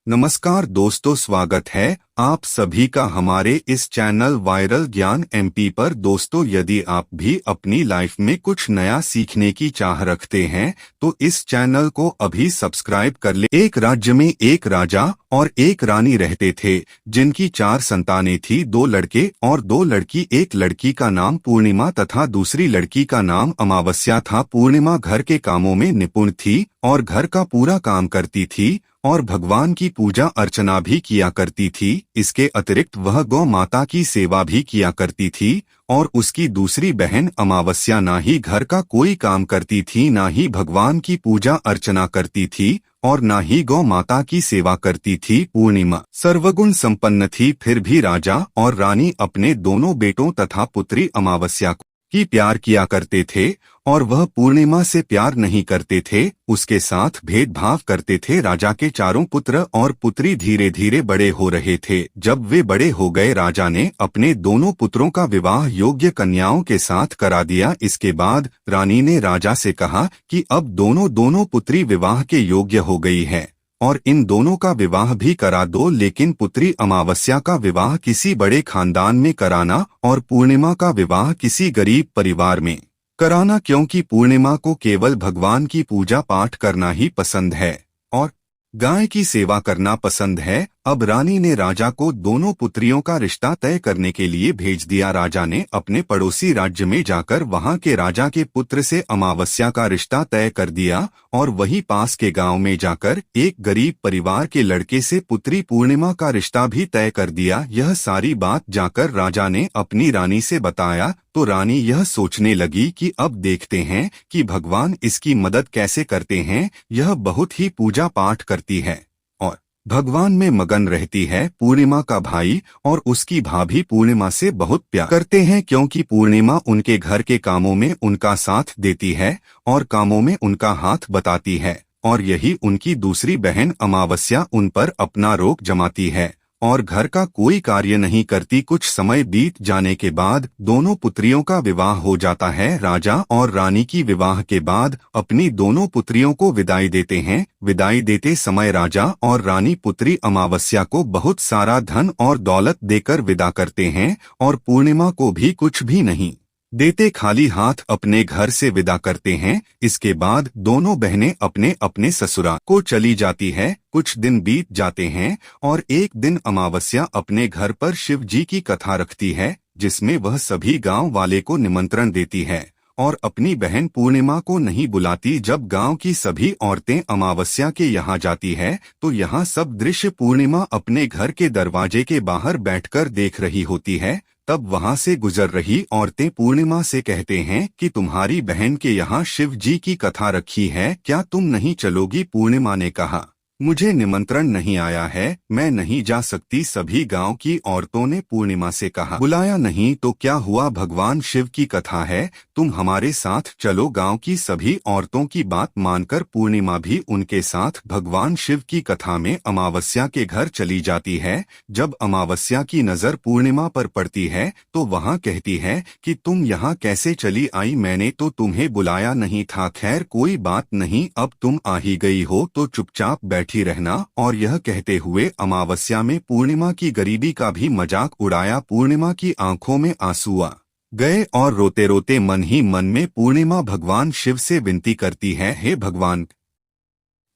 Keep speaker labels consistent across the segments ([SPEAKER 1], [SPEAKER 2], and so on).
[SPEAKER 1] नमस्कार दोस्तों, स्वागत है आप सभी का हमारे इस चैनल वायरल ज्ञान एमपी पर। दोस्तों, यदि आप भी अपनी लाइफ में कुछ नया सीखने की चाह रखते हैं तो इस चैनल को अभी सब्सक्राइब कर ले। एक राज्य में एक राजा और एक रानी रहते थे, जिनकी 4 संतानें थी, 2 लड़के और 2 लड़की। एक लड़की का नाम पूर्णिमा तथा दूसरी लड़की का नाम अमावस्या था। पूर्णिमा घर के कामों में निपुण थी और घर का पूरा काम करती थी और भगवान की पूजा अर्चना भी किया करती थी। इसके अतिरिक्त वह गौ माता की सेवा भी किया करती थी। और उसकी दूसरी बहन अमावस्या ना ही घर का कोई काम करती थी, ना ही भगवान की पूजा अर्चना करती थी और ना ही गौ माता की सेवा करती थी। पूर्णिमा सर्वगुण संपन्न थी, फिर भी राजा और रानी अपने दोनों बेटों तथा पुत्री अमावस्या की प्यार किया करते थे और वह पूर्णिमा से प्यार नहीं करते थे, उसके साथ भेदभाव करते थे। राजा के चारों पुत्र और पुत्री धीरे धीरे बड़े हो रहे थे। जब वे बड़े हो गए, राजा ने अपने दोनों पुत्रों का विवाह योग्य कन्याओं के साथ करा दिया। इसके बाद रानी ने राजा से कहा कि अब दोनों पुत्री विवाह के योग्य हो गई है और इन दोनों का विवाह भी करा दो, लेकिन पुत्री अमावस्या का विवाह किसी बड़े खानदान में कराना और पूर्णिमा का विवाह किसी गरीब परिवार में कराना, क्योंकि पूर्णिमा को केवल भगवान की पूजा पाठ करना ही पसंद है और गाय की सेवा करना पसंद है। अब रानी ने राजा को दोनों पुत्रियों का रिश्ता तय करने के लिए भेज दिया। राजा ने अपने पड़ोसी राज्य में जाकर वहां के राजा के पुत्र से अमावस्या का रिश्ता तय कर दिया और वहीं पास के गांव में जाकर एक गरीब परिवार के लड़के से पुत्री पूर्णिमा का रिश्ता भी तय कर दिया। यह सारी बात जाकर राजा ने अपनी रानी से बताया तो रानी यह सोचने लगी कि अब देखते हैं कि भगवान इसकी मदद कैसे करते हैं। यह बहुत ही पूजा पाठ करती है और भगवान में मगन रहती है। पूर्णिमा का भाई और उसकी भाभी पूर्णिमा से बहुत प्यार करते हैं, क्योंकि पूर्णिमा उनके घर के कामों में उनका साथ देती है और कामों में उनका हाथ बताती है और यही उनकी दूसरी बहन अमावस्या उन पर अपना रोक जमाती है और घर का कोई कार्य नहीं करती। कुछ समय बीत जाने के बाद दोनों पुत्रियों का विवाह हो जाता है। राजा और रानी की विवाह के बाद अपनी दोनों पुत्रियों को विदाई देते हैं। विदाई देते समय राजा और रानी पुत्री अमावस्या को बहुत सारा धन और दौलत देकर विदा करते हैं और पूर्णिमा को भी कुछ भी नहीं देते, खाली हाथ अपने घर से विदा करते हैं। इसके बाद दोनों बहनें अपने अपने ससुराल को चली जाती है। कुछ दिन बीत जाते हैं और एक दिन अमावस्या अपने घर पर शिव जी की कथा रखती है, जिसमें वह सभी गांव वाले को निमंत्रण देती है और अपनी बहन पूर्णिमा को नहीं बुलाती। जब गांव की सभी औरतें अमावस्या के यहाँ जाती है तो यहाँ सब दृश्य पूर्णिमा अपने घर के दरवाजे के बाहर बैठकर देख रही होती है। तब वहां से गुजर रही औरतें पूर्णिमा से कहते हैं कि तुम्हारी बहन के यहाँ शिव जी की कथा रखी है, क्या तुम नहीं चलोगी? पूर्णिमा ने कहा, मुझे निमंत्रण नहीं आया है, मैं नहीं जा सकती। सभी गांव की औरतों ने पूर्णिमा से कहा, बुलाया नहीं तो क्या हुआ, भगवान शिव की कथा है, तुम हमारे साथ चलो। गांव की सभी औरतों की बात मानकर पूर्णिमा भी उनके साथ भगवान शिव की कथा में अमावस्या के घर चली जाती है। जब अमावस्या की नजर पूर्णिमा पर पड़ती है तो वहां कहती है कि तुम यहाँ कैसे चली आई, मैंने तो तुम्हें बुलाया नहीं था। खैर कोई बात नहीं, अब तुम आ ही गई हो तो चुपचाप बैठी रहना। और यह कहते हुए अमावस्या में पूर्णिमा की गरीबी का भी मजाक उड़ाया। पूर्णिमा की आंखों में आंसू आ गए और रोते रोते मन ही मन में पूर्णिमा भगवान शिव से विनती करती है, हे भगवान,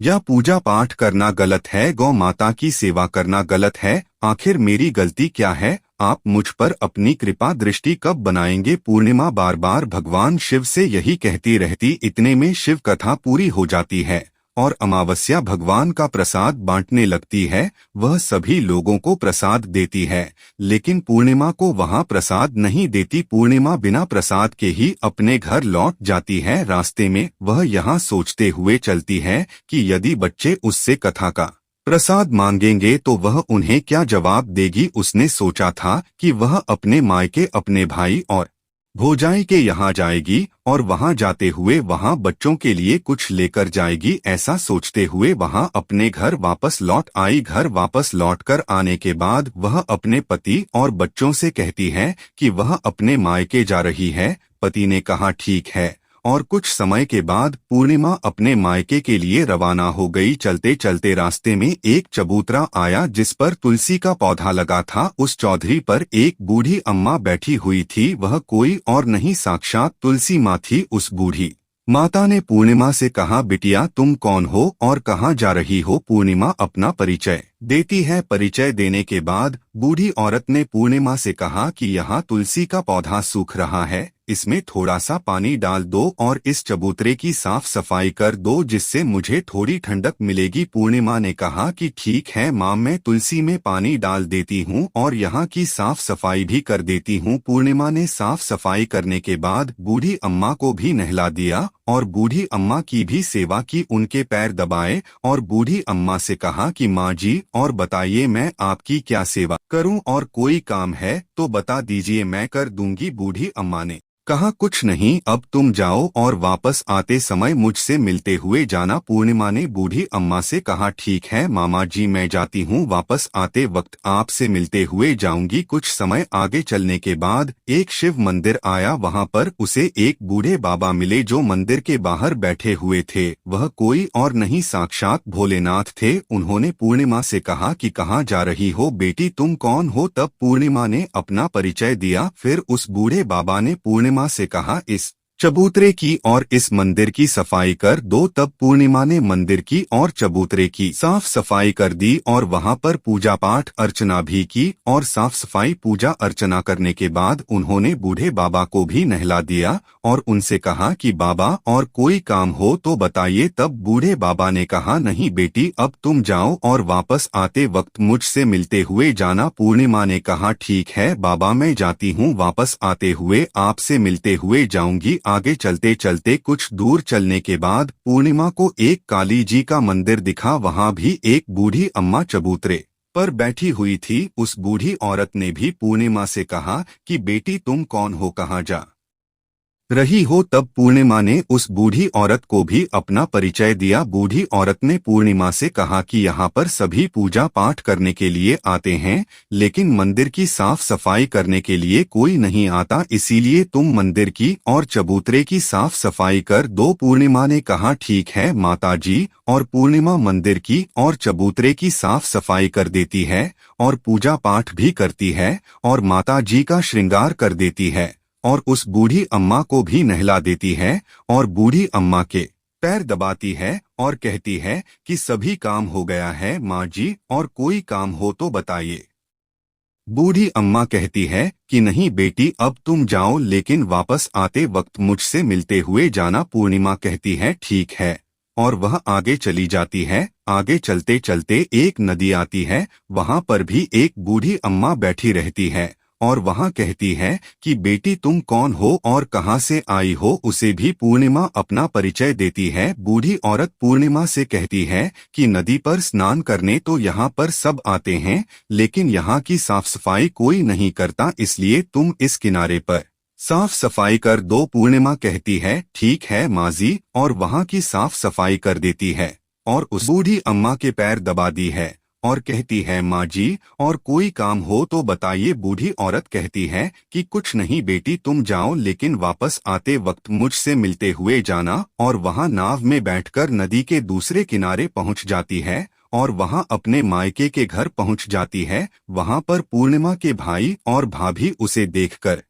[SPEAKER 1] यह पूजा पाठ करना गलत है, गौ माता की सेवा करना गलत है, आखिर मेरी गलती क्या है? आप मुझ पर अपनी कृपा दृष्टि कब बनाएंगे? पूर्णिमा बार बार भगवान शिव से यही कहती रहती। इतने में शिव कथा पूरी हो जाती है और अमावस्या भगवान का प्रसाद बांटने लगती है। वह सभी लोगों को प्रसाद देती है, लेकिन पूर्णिमा को वहां प्रसाद नहीं देती। पूर्णिमा बिना प्रसाद के ही अपने घर लौट जाती है। रास्ते में वह यहाँ सोचते हुए चलती है कि यदि बच्चे उससे कथा का प्रसाद मांगेंगे तो वह उन्हें क्या जवाब देगी। उसने सोचा था कि वह अपने मायके अपने भाई और भौजाई के यहाँ जाएगी और वहाँ जाते हुए वहाँ बच्चों के लिए कुछ लेकर जाएगी। ऐसा सोचते हुए वहाँ अपने घर वापस लौट आई। घर वापस लौटकर आने के बाद वह अपने पति और बच्चों से कहती है कि वह अपने मायके जा रही है। पति ने कहा, ठीक है, और कुछ समय के बाद पूर्णिमा अपने मायके के लिए रवाना हो गई। चलते चलते रास्ते में एक चबूतरा आया जिस पर तुलसी का पौधा लगा था। उस चौधरी पर एक बूढ़ी अम्मा बैठी हुई थी। वह कोई और नहीं, साक्षात तुलसी माँ थी। उस बूढ़ी माता ने पूर्णिमा से कहा, बिटिया तुम कौन हो और कहाँ जा रही हो? पूर्णिमा अपना परिचय देती है। परिचय देने के बाद बूढ़ी औरत ने पूर्णिमा से कहा कि यहाँ तुलसी का पौधा सूख रहा है, इसमें थोड़ा सा पानी डाल दो और इस चबूतरे की साफ सफाई कर दो जिससे मुझे थोड़ी ठंडक मिलेगी। पूर्णिमा ने कहा कि ठीक है माँ, मैं तुलसी में पानी डाल देती हूँ और यहाँ की साफ सफाई भी कर देती हूँ। पूर्णिमा ने साफ सफाई करने के बाद बूढ़ी अम्मा को भी नहला दिया और बूढ़ी अम्मा की भी सेवा की, उनके पैर दबाए और बूढ़ी अम्मा से कहा कि माँ जी और बताइए मैं आपकी क्या सेवा करूं, और कोई काम है तो बता दीजिए मैं कर दूंगी। बूढ़ी अम्मा ने कहा, कुछ नहीं, अब तुम जाओ और वापस आते समय मुझसे मिलते हुए जाना। पूर्णिमा ने बूढ़ी अम्मा से कहा, ठीक है मामा जी, मैं जाती हूँ, वापस आते वक्त आपसे मिलते हुए जाऊंगी। कुछ समय आगे चलने के बाद एक शिव मंदिर आया। वहाँ पर उसे एक बूढ़े बाबा मिले जो मंदिर के बाहर बैठे हुए थे। वह कोई और नहीं, साक्षात भोलेनाथ थे। उन्होंने पूर्णिमा से कहा कि कहाँ जा रही हो बेटी, तुम कौन हो? तब पूर्णिमा ने अपना परिचय दिया। फिर उस बूढ़े बाबा ने पूर्णिमा से कहा, इस चबूतरे की और इस मंदिर की सफाई कर दो। तब पूर्णिमा ने मंदिर की और चबूतरे की साफ सफाई कर दी और वहां पर पूजा पाठ अर्चना भी की। और साफ सफाई पूजा अर्चना करने के बाद उन्होंने बूढ़े बाबा को भी नहला दिया और उनसे कहा कि बाबा और कोई काम हो तो बताइए। तब बूढ़े बाबा ने कहा, नहीं बेटी, अब तुम जाओ और वापस आते वक्त मुझसे मिलते हुए जाना। पूर्णिमा ने कहा, ठीक है बाबा, मैं जाती हूँ, वापस आते हुए आपसे मिलते हुए जाऊंगी। आगे चलते चलते कुछ दूर चलने के बाद पूर्णिमा को एक काली जी का मंदिर दिखा। वहां भी एक बूढ़ी अम्मा चबूतरे पर बैठी हुई थी। उस बूढ़ी औरत ने भी पूर्णिमा से कहा कि बेटी तुम कौन हो, कहाँ जा रही हो? तब पूर्णिमा ने उस बूढ़ी औरत को भी अपना परिचय दिया। बूढ़ी औरत ने पूर्णिमा से कहा कि यहाँ पर सभी पूजा पाठ करने के लिए आते हैं, लेकिन मंदिर की साफ सफाई करने के लिए कोई नहीं आता, इसीलिए तुम मंदिर की और चबूतरे की साफ सफाई कर दो। पूर्णिमा ने कहा, ठीक है माता जी, और पूर्णिमा मंदिर की और चबूतरे की साफ सफाई कर देती है और पूजा पाठ भी करती है और माता जी का श्रृंगार कर देती है और उस बूढ़ी अम्मा को भी नहला देती है और बूढ़ी अम्मा के पैर दबाती है और कहती है कि सभी काम हो गया है माँ जी, और कोई काम हो तो बताइए। बूढ़ी अम्मा कहती है कि नहीं बेटी, अब तुम जाओ, लेकिन वापस आते वक्त मुझसे मिलते हुए जाना। पूर्णिमा कहती है, ठीक है, और वह आगे चली जाती है। आगे चलते चलते एक नदी आती है। वहां पर भी एक बूढ़ी अम्मा बैठी रहती है और वहां कहती है कि बेटी तुम कौन हो और कहां से आई हो? उसे भी पूर्णिमा अपना परिचय देती है। बूढ़ी औरत पूर्णिमा से कहती है कि नदी पर स्नान करने तो यहाँ पर सब आते हैं, लेकिन यहाँ की साफ सफाई कोई नहीं करता, इसलिए तुम इस किनारे पर साफ सफाई कर दो। पूर्णिमा कहती है, ठीक है माँ जी, और वहाँ की साफ सफाई कर देती है और उस बूढ़ी अम्मा के पैर दबा दी है और कहती है, माँ जी, और कोई काम हो तो बताइए। बूढ़ी औरत कहती है कि कुछ नहीं बेटी, तुम जाओ, लेकिन वापस आते वक्त मुझसे मिलते हुए जाना। और वहाँ नाव में बैठकर नदी के दूसरे किनारे पहुँच जाती है और वहाँ अपने मायके के घर पहुँच जाती है। वहाँ पर पूर्णिमा के भाई और भाभी उसे देखकर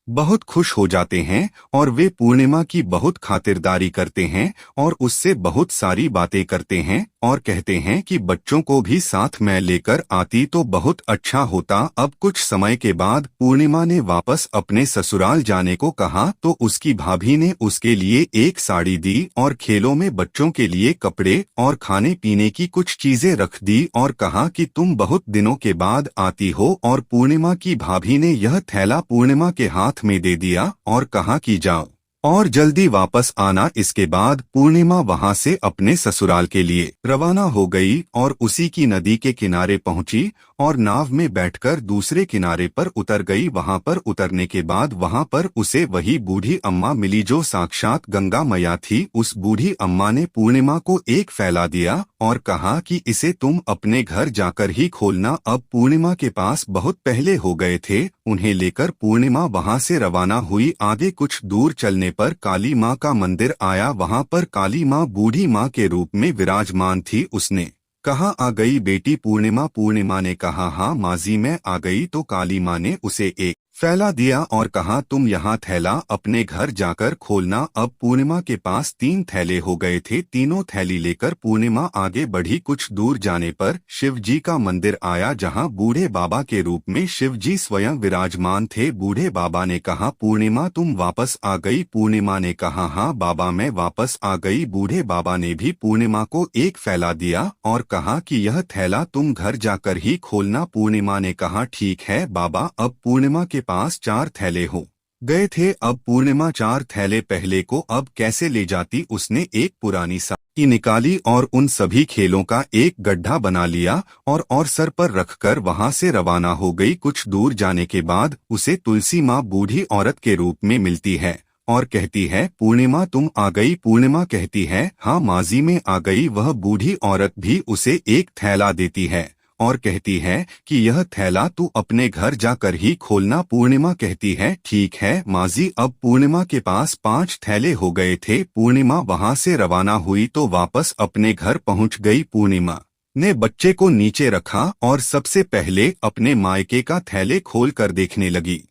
[SPEAKER 1] बहुत खुश हो जाते हैं और वे पूर्णिमा की बहुत खातिरदारी करते हैं और उससे बहुत सारी बातें करते हैं और कहते हैं कि बच्चों को भी साथ में लेकर आती तो बहुत अच्छा होता। अब कुछ समय के बाद पूर्णिमा ने वापस अपने ससुराल जाने को कहा तो उसकी भाभी ने उसके लिए एक साड़ी दी और खेलों में बच्चों के लिए कपड़े और खाने पीने की कुछ चीजें रख दी और कहा कि तुम बहुत दिनों के बाद आती हो। और पूर्णिमा की भाभी ने यह थैला पूर्णिमा के हाथ में दे दिया और कहा कि जाओ और जल्दी वापस आना। इसके बाद पूर्णिमा वहां से अपने ससुराल के लिए रवाना हो गई और उसी की नदी के किनारे पहुंची और नाव में बैठकर दूसरे किनारे पर उतर गई। वहां पर उतरने के बाद वहां पर उसे वही बूढ़ी अम्मा मिली जो साक्षात गंगा मैया थी। उस बूढ़ी अम्मा ने पूर्णिमा को एक फैला दिया और कहा कि इसे तुम अपने घर जाकर ही खोलना। अब पूर्णिमा के पास बहुत पहले हो गए थे, उन्हें लेकर पूर्णिमा वहां से रवाना हुई। आगे कुछ दूर चलने पर काली माँ का मंदिर आया। वहां पर काली माँ बूढ़ी माँ के रूप में विराजमान थी। उसने कहा, आ गई बेटी पूर्णिमा। पूर्णिमा ने कहा, हाँ माजी मैं आ गई। तो काली माँ ने उसे एक फैला दिया और कहा, तुम यहाँ थैला अपने घर जाकर खोलना। अब पूर्णिमा के पास 3 थैले हो गए थे। तीनों थैली लेकर पूर्णिमा आगे बढ़ी। कुछ दूर जाने पर शिव जी का मंदिर आया, जहाँ बूढ़े बाबा के रूप में शिव जी स्वयं विराजमान थे। बूढ़े बाबा ने कहा, पूर्णिमा तुम वापस आ गई। पूर्णिमा ने कहा, हाँ बाबा मैं वापस आ गई। बूढ़े बाबा ने भी पूर्णिमा को एक फैला दिया और कहा कि यह थैला तुम घर जाकर ही खोलना। पूर्णिमा ने कहा, ठीक है बाबा। अब पूर्णिमा के पास 4 थैले हो गए थे। अब पूर्णिमा 4 थैले पहले को अब कैसे ले जाती। उसने एक पुरानी साड़ी निकाली और उन सभी खेलों का एक गड्ढा बना लिया और सर पर रखकर वहां से रवाना हो गई। कुछ दूर जाने के बाद उसे तुलसी माँ बूढ़ी औरत के रूप में मिलती है और कहती है, पूर्णिमा तुम आ गई। पूर्णिमा कहती है, हाँ माजी में आ गई। वह बूढ़ी औरत भी उसे एक थैला देती है और कहती है कि यह थैला तू अपने घर जाकर ही खोलना। पूर्णिमा कहती है, ठीक है माजी। अब पूर्णिमा के पास 5 थैले हो गए थे। पूर्णिमा वहां से रवाना हुई तो वापस अपने घर पहुंच गई। पूर्णिमा ने बच्चे को नीचे रखा और सबसे पहले अपने मायके का थैले खोल कर देखने लगी।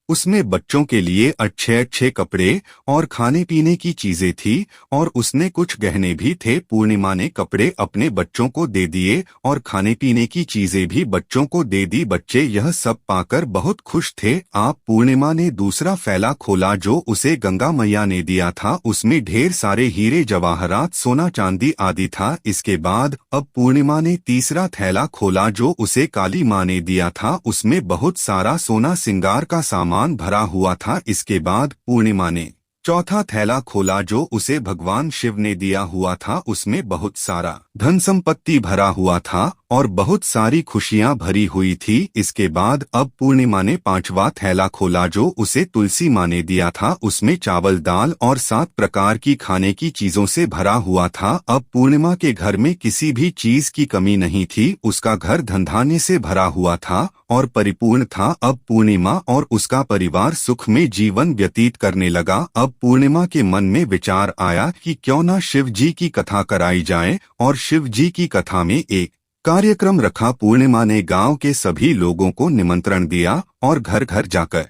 [SPEAKER 1] उसमें बच्चों के लिए अच्छे अच्छे कपड़े और खाने पीने की चीजें थी और उसने कुछ गहने भी थे। पूर्णिमा ने कपड़े अपने बच्चों को दे दिए और खाने पीने की चीजें भी बच्चों को दे दी। बच्चे यह सब पाकर बहुत खुश थे। आप पूर्णिमा ने दूसरा फैला खोला जो उसे गंगा मैया ने दिया था। उसमें ढेर सारे हीरे जवाहरात सोना चांदी आदि था। इसके बाद अब पूर्णिमा ने तीसरा थैला खोला जो उसे काली माँ ने दिया था। उसमें बहुत सारा सोना सिंगार का सामान भरा हुआ था। इसके बाद पूर्णिमा ने चौथा थैला खोला जो उसे भगवान शिव ने दिया हुआ था। उसमें बहुत सारा धन संपत्ति भरा हुआ था और बहुत सारी खुशियां भरी हुई थी। इसके बाद अब पूर्णिमा ने 5वां थैला खोला जो उसे तुलसी माँ ने दिया था। उसमें चावल दाल और 7 प्रकार की खाने की चीजों से भरा हुआ था। अब पूर्णिमा के घर में किसी भी चीज की कमी नहीं थी। उसका घर धन धान्य से भरा हुआ था और परिपूर्ण था। अब पूर्णिमा और उसका परिवार सुख में जीवन व्यतीत करने लगा। अब पूर्णिमा के मन में विचार आया कि क्यों न शिव जी की कथा कराई जाए और शिव जी की कथा में एक कार्यक्रम रखा। पूर्णिमा ने गांव के सभी लोगों को निमंत्रण दिया और घर घर जाकर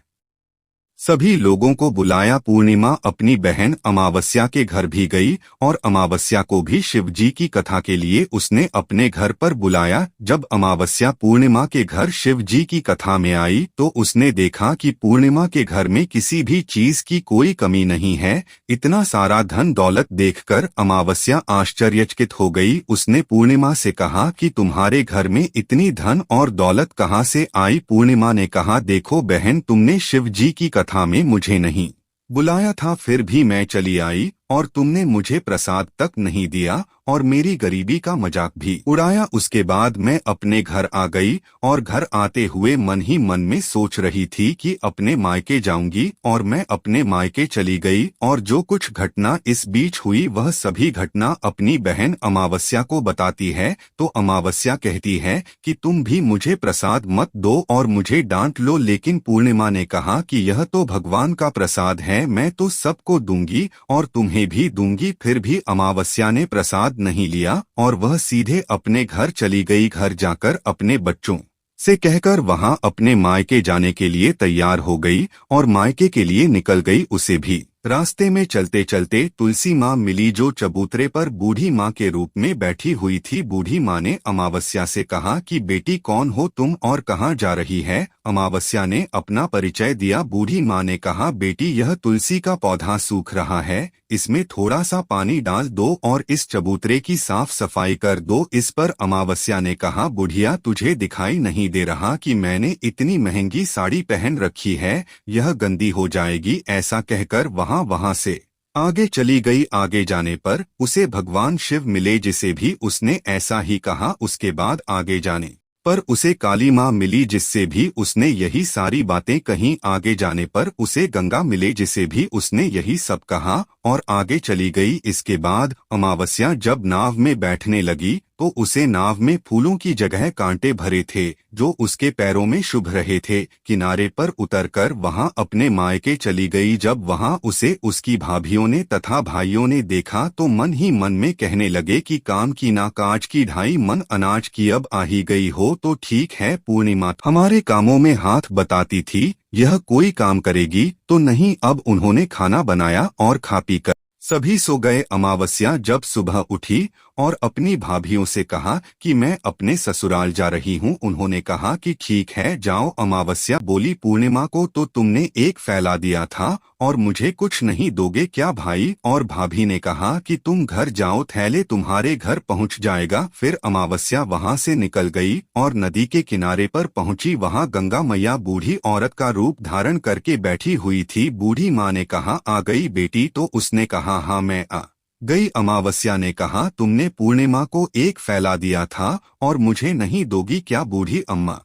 [SPEAKER 1] सभी लोगों को बुलाया। पूर्णिमा अपनी बहन अमावस्या के घर भी गई और अमावस्या को भी शिव जी की कथा के लिए उसने अपने घर पर बुलाया। जब अमावस्या पूर्णिमा के घर शिव जी की कथा में आई तो उसने देखा कि पूर्णिमा के घर में किसी भी चीज की कोई कमी नहीं है। इतना सारा धन दौलत देखकर अमावस्या आश्चर्यचकित हो गई। उसने पूर्णिमा से कहा कि तुम्हारे घर में इतनी धन और दौलत कहाँ से आई। पूर्णिमा ने कहा, देखो बहन, तुमने शिव जी की कथा में मुझे नहीं बुलाया था, फिर भी मैं चली आई और तुमने मुझे प्रसाद तक नहीं दिया और मेरी गरीबी का मजाक भी उड़ाया। उसके बाद मैं अपने घर आ गई और घर आते हुए मन ही मन में सोच रही थी कि अपने मायके जाऊंगी और मैं अपने मायके चली गई और जो कुछ घटना इस बीच हुई वह सभी घटना अपनी बहन अमावस्या को बताती है। तो अमावस्या कहती है कि तुम भी मुझे प्रसाद मत दो और मुझे डांट लो, लेकिन पूर्णिमा ने कहा कि यह तो भगवान का प्रसाद है, मैं तो सबको दूंगी और तुम्हें भी दूंगी। फिर भी अमावस्या ने प्रसाद नहीं लिया और वह सीधे अपने घर चली गई। घर जाकर अपने बच्चों से कहकर वहां अपने मायके जाने के लिए तैयार हो गई और मायके के लिए निकल गई। उसे भी रास्ते में चलते चलते तुलसी माँ मिली जो चबूतरे पर बूढ़ी माँ के रूप में बैठी हुई थी। बूढ़ी माँ ने अमावस्या से कहा कि बेटी कौन हो तुम और कहाँ जा रही है। अमावस्या ने अपना परिचय दिया। बूढ़ी माँ ने कहा, बेटी यह तुलसी का पौधा सूख रहा है, इसमें थोड़ा सा पानी डाल दो और इस चबूतरे की साफ सफाई कर दो। इस पर अमावस्या ने कहा, बुढ़िया तुझे दिखाई नहीं दे रहा कि मैंने इतनी महंगी साड़ी पहन रखी है, यह गंदी हो जाएगी। ऐसा कहकर वहां से आगे चली गई। आगे जाने पर उसे भगवान शिव मिले जिसे भी उसने ऐसा ही कहा। उसके बाद आगे जाने पर उसे काली माँ मिली जिससे भी उसने यही सारी बातें कहीं। आगे जाने पर उसे गंगा मिले जिसे भी उसने यही सब कहा और आगे चली गई। इसके बाद अमावस्या जब नाव में बैठने लगी तो उसे नाव में फूलों की जगह कांटे भरे थे जो उसके पैरों में शुभ रहे थे। किनारे पर उतरकर वहां अपने मायके चली गई। जब वहां उसे उसकी भाभियों ने तथा भाइयों ने देखा तो मन ही मन में कहने लगे कि काम की ना काज की ढाई मन अनाज की, अब आ ही गई हो तो ठीक है। पूर्णिमा हमारे कामों में हाथ बताती थी, यह कोई काम करेगी तो नहीं। अब उन्होंने खाना बनाया और खा पी कर सभी सो गए। अमावस्या जब सुबह उठी और अपनी भाभियों से कहा कि मैं अपने ससुराल जा रही हूँ। उन्होंने कहा कि ठीक है जाओ। अमावस्या बोली, पूर्णिमा को तो तुमने एक फैला दिया था और मुझे कुछ नहीं दोगे क्या भाई? और भाभी ने कहा कि तुम घर जाओ, थैले तुम्हारे घर पहुँच जाएगा। फिर अमावस्या वहाँ से निकल गई और नदी के किनारे पर पहुँची। वहाँ गंगा मैया बूढ़ी औरत का रूप धारण करके बैठी हुई थी। बूढ़ी माँ ने कहा, आ गई बेटी? तो उसने कहा, हाँ मैं आ गई। अमावस्या ने कहा, तुमने पूर्णिमा को एक फैला दिया था और मुझे नहीं दोगी क्या? बूढ़ी अम्मा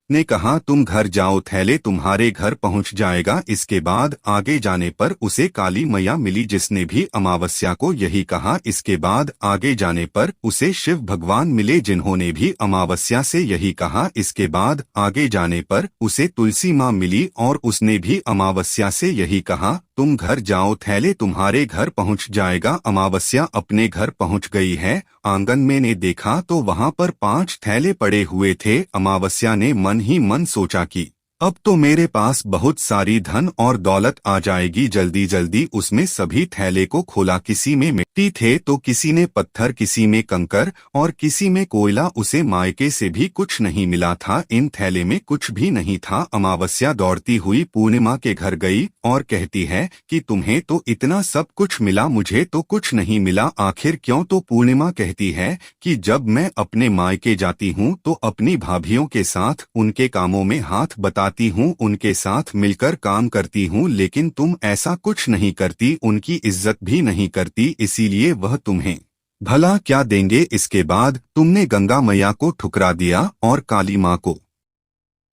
[SPEAKER 1] ने कहा, तुम घर जाओ, थैले तुम्हारे घर पहुंच जाएगा। इसके बाद आगे जाने पर उसे काली मैया मिली जिसने भी अमावस्या को यही कहा। इसके बाद आगे जाने पर उसे शिव भगवान मिले जिन्होंने भी अमावस्या से यही कहा। इसके बाद आगे जाने पर उसे तुलसी माँ मिली और उसने भी अमावस्या से यही कहा, तुम घर जाओ, थैले तुम्हारे घर पहुंच जाएगा। अमावस्या अपने घर पहुंच गई है। आंगन में ने देखा तो वहां पर 5 थैले पड़े हुए थे। अमावस्या ने मन ही मन सोचा कि अब तो मेरे पास बहुत सारी धन और दौलत आ जाएगी। जल्दी जल्दी उसमें सभी थैले को खोला। किसी में मिट्टी थे तो किसी ने पत्थर, किसी में कंकर और किसी में कोयला। उसे मायके से भी कुछ नहीं मिला था। इन थैले में कुछ भी नहीं था। अमावस्या दौड़ती हुई पूर्णिमा के घर गई और कहती है कि तुम्हें तो इतना सब कुछ मिला, मुझे तो कुछ नहीं मिला, आखिर क्यों? तो पूर्णिमा कहती है कि जब मैं अपने मायके जाती हूँ तो अपनी भाभियों के साथ उनके कामों में हाथ बताती हूँ, उनके साथ मिलकर काम करती हूँ, लेकिन तुम ऐसा कुछ नहीं करती, उनकी इज्जत भी नहीं करती, इसीलिए वह तुम्हें भला क्या देंगे? इसके बाद तुमने गंगा मैया को ठुकरा दिया और काली माँ को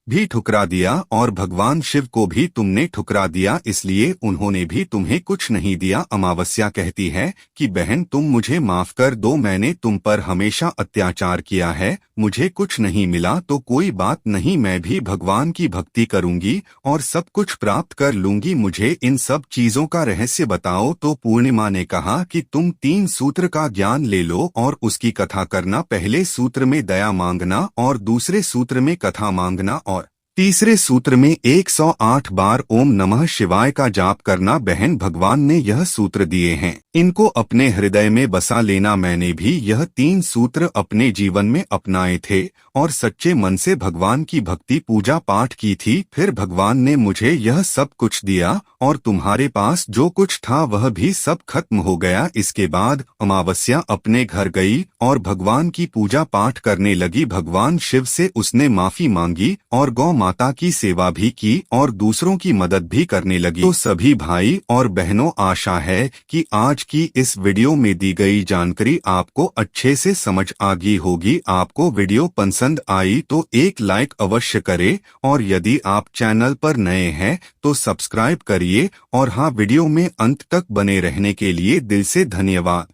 [SPEAKER 1] भी ठुकरा दिया और भगवान शिव को भी तुमने ठुकरा दिया, इसलिए उन्होंने भी तुम्हें कुछ नहीं दिया। अमावस्या कहती है कि बहन तुम मुझे माफ कर दो, मैंने तुम पर हमेशा अत्याचार किया है, मुझे कुछ नहीं मिला तो कोई बात नहीं, मैं भी भगवान की भक्ति करूंगी और सब कुछ प्राप्त कर लूंगी, मुझे इन सब चीजों का रहस्य बताओ। तो पूर्णिमा ने कहा कि तुम 3 सूत्र का ज्ञान ले लो और उसकी कथा करना। पहले सूत्र में दया मांगना और दूसरे सूत्र में कथा मांगना और तीसरे सूत्र में 108 बार ओम नमः शिवाय का जाप करना। बहन भगवान ने यह सूत्र दिए हैं, इनको अपने हृदय में बसा लेना। मैंने भी यह 3 सूत्र अपने जीवन में अपनाए थे और सच्चे मन से भगवान की भक्ति पूजा पाठ की थी। फिर भगवान ने मुझे यह सब कुछ दिया और तुम्हारे पास जो कुछ था वह भी सब खत्म हो गया। इसके बाद अमावस्या अपने घर गई और भगवान की पूजा पाठ करने लगी। भगवान शिव से उसने माफी मांगी और गौ माता की सेवा भी की और दूसरों की मदद भी करने लगी। तो सभी भाई और बहनों, आशा है कि आज की इस वीडियो में दी गई जानकारी आपको अच्छे से समझ आ गई होगी। आपको वीडियो पसंद आई तो एक लाइक अवश्य करें और यदि आप चैनल पर नए हैं तो सब्सक्राइब करिए। और हाँ, वीडियो में अंत तक बने रहने के लिए दिल से धन्यवाद।